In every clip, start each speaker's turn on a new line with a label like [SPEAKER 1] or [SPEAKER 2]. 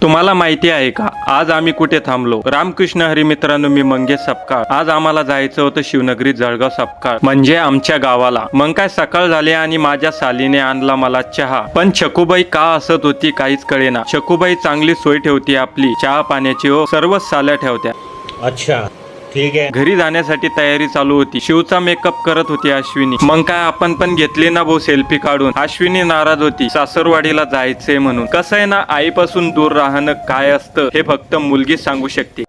[SPEAKER 1] तुम्हाला माहिती आहे का आज आम्ही कुठे थांबलो? रामकृष्ण हरी मित्रांनो, मी मंगेश सपकाळ. आज आम्हाला जायचं होतं शिवनगरी जळगाव सपकाळ, म्हणजे आमच्या गावाला. मग काय सकाळ झाली आणि माझ्या सालीने आणला मला चहा. पण छकुबाई का असत होती काहीच कळेना. छकुबाई चांगली सोय ठेवती आपली चहा पाण्याची, हो सर्वच साल्या ठेवत्या.
[SPEAKER 2] अच्छा ठीक आहे.
[SPEAKER 1] घरी जाण्यासाठी तयारी चालू होती. शिवचा मेकअप करत होती अश्विनी. मग काय आपण पण घेतली ना भाऊ सेल्फी काढून. अश्विनी नाराज होती, सासरवाडीला जायचंय म्हणून. कसं आहे ना, आईपासून दूर राहणं काय असतं हे फक्त मुलगीच सांगू शकते.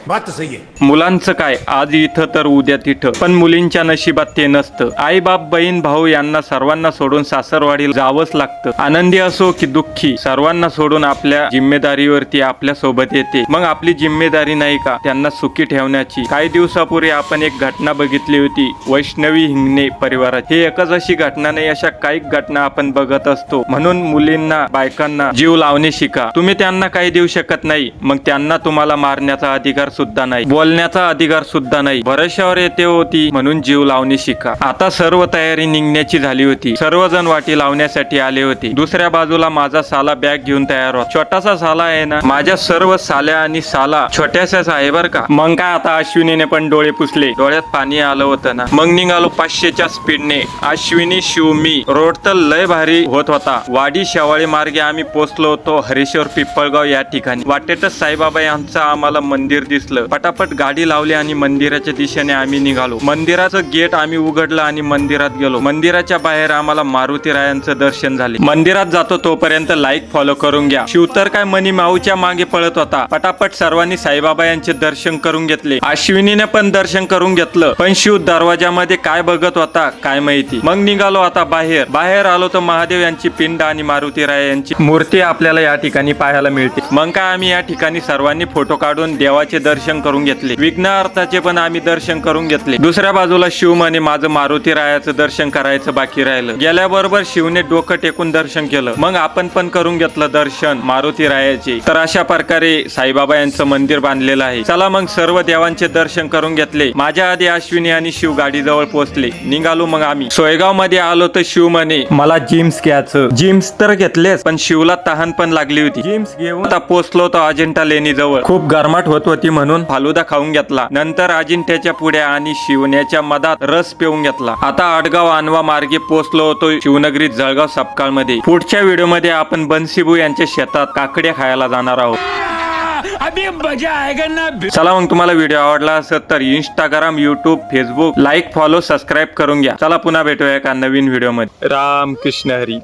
[SPEAKER 2] बात तो सही है.
[SPEAKER 1] मुलांचं काय, आज इथं तर उद्या तिथं. पण मुलींच्या नशिबात ते नसतं. आई बाप बहीण भाऊ यांना सर्वांना सोडून सासरवाडीला जावंच लागतं. आनंदी असो की दुःखी, सर्वांना सोडून आपल्या जिम्मेदारीवरती आपल्या सोबत येते. मग आपली जिम्मेदारी नाही का त्यांना सुखी ठेवण्याची? काही दिवसापूर्वी आपण एक घटना बघितली होती, वैष्णवी हिंगणे परिवारात. हे एकच अशी घटना नाही, अशा काही घटना आपण बघत असतो. म्हणून मुलींना बायकांना जीव लावणे शिका. तुम्ही त्यांना काही देऊ शकत नाही, मग त्यांना तुम्हाला मारण्याचा अधिकार सुद्धा नाही, बोलण्याचा अधिकार सुद्धा नाही. भरोश्यावर येते होती म्हणून जीव लावणे शिका. आता सर्व तयारी निघण्याची झाली होती. सर्वजण वाटी लावण्यासाठी आले होते. दुसऱ्या बाजूला माझा साला बॅग घेऊन तयार होता. छोटासा साला आहे ना, माझ्या सर्व साल्या आणि साला छोट्याशाच आहे बर का. मग काय आता अश्विनीने पण डोळे पुसले, डोळ्यात पाणी आलं होतं ना. मग निघालो 500च्या स्पीडने. अश्विनी शिवमी. रोड तर लय भारी होत होता. वाडी शेवाळे मार्गे आम्ही पोहोचलो होतो हरेश्वर पिंपळगाव या ठिकाणी. वाटेतच साईबाबा यांचं आम्हाला मंदिर दिसलं. पटापट गाडी लावली आणि मंदिराच्या दिशेने आम्ही निघालो. मंदिराचं गेट आम्ही उघडलं आणि मंदिरात गेलो. मंदिराच्या बाहेर आम्हाला मारुती रायांचं दर्शन झाले. मंदिरात जातो तोपर्यंत लाईक फॉलो करून घ्या. शिव तर काय मनी माऊच्या मागे पळत होता. पटापट सर्वांनी साईबाबा यांचे दर्शन करून घेतले. अश्विनीने पण दर्शन करून घेतलं. पण शिव दरवाजामध्ये काय बघत होता काय माहिती. मग निघालो आता बाहेर आलो तर महादेव यांची पिंड आणि मारुती राय यांची मूर्ती आपल्याला या ठिकाणी पाहायला मिळते. मग काय आम्ही या ठिकाणी सर्वांनी फोटो काढून देवाचे दर्शन करून घेतले. विघ्नहर्ताचे पण आम्ही दर्शन करून घेतले. दुसऱ्या बाजूला शिव म्हणे माझं मारुती रायाचं दर्शन करायचं बाकी राहिलं. गेल्याबरोबर शिवने डोकं टेकून दर्शन केलं. मग आपण पण करून घेतलं दर्शन मारुती रायाचे. तर अशा प्रकारे साईबाबा यांचं मंदिर बांधलेलं आहे. चला मग सर्व देवांचे दर्शन करून घेतले. माझ्या आधी अश्विनी आणि शिव गाडीजवळ पोहोचले. निघालो मग आम्ही. सोयगाव मध्ये आलो तर शिव म्हणे मला जिम्स घ्यायचं. जिम्स तर घेतलेच, पण शिवला तहान पण लागली होती. जिम्स घेऊन आता पोहोचलो तर अजिंठा लेणी जवळ. खूप गरमाट होत होती म्हणून फालुदा खाऊन घेतला. नंतर अजिंठ्याच्या पुढ्या आणि शिवण्याच्या मधात रस पिऊन घेतला. आता आडगाव आणवा मार्गे पोहोचलो होतो शिवनगरी जळगाव सपकाळ मध्ये. पुढच्या व्हिडिओ मध्ये आपण बन्सीबू यांच्या शेतात काकड्या खायला जाणार आहोत.
[SPEAKER 2] अभी मजा आएगा ना.
[SPEAKER 1] चला मग तुम्हाला व्हिडिओ आवडला असेल तर Instagram, YouTube, Facebook like follow subscribe करून घ्या. चला पुन्हा भेटूया एका नवीन व्हिडिओ मध्ये. रामकृष्ण हरी.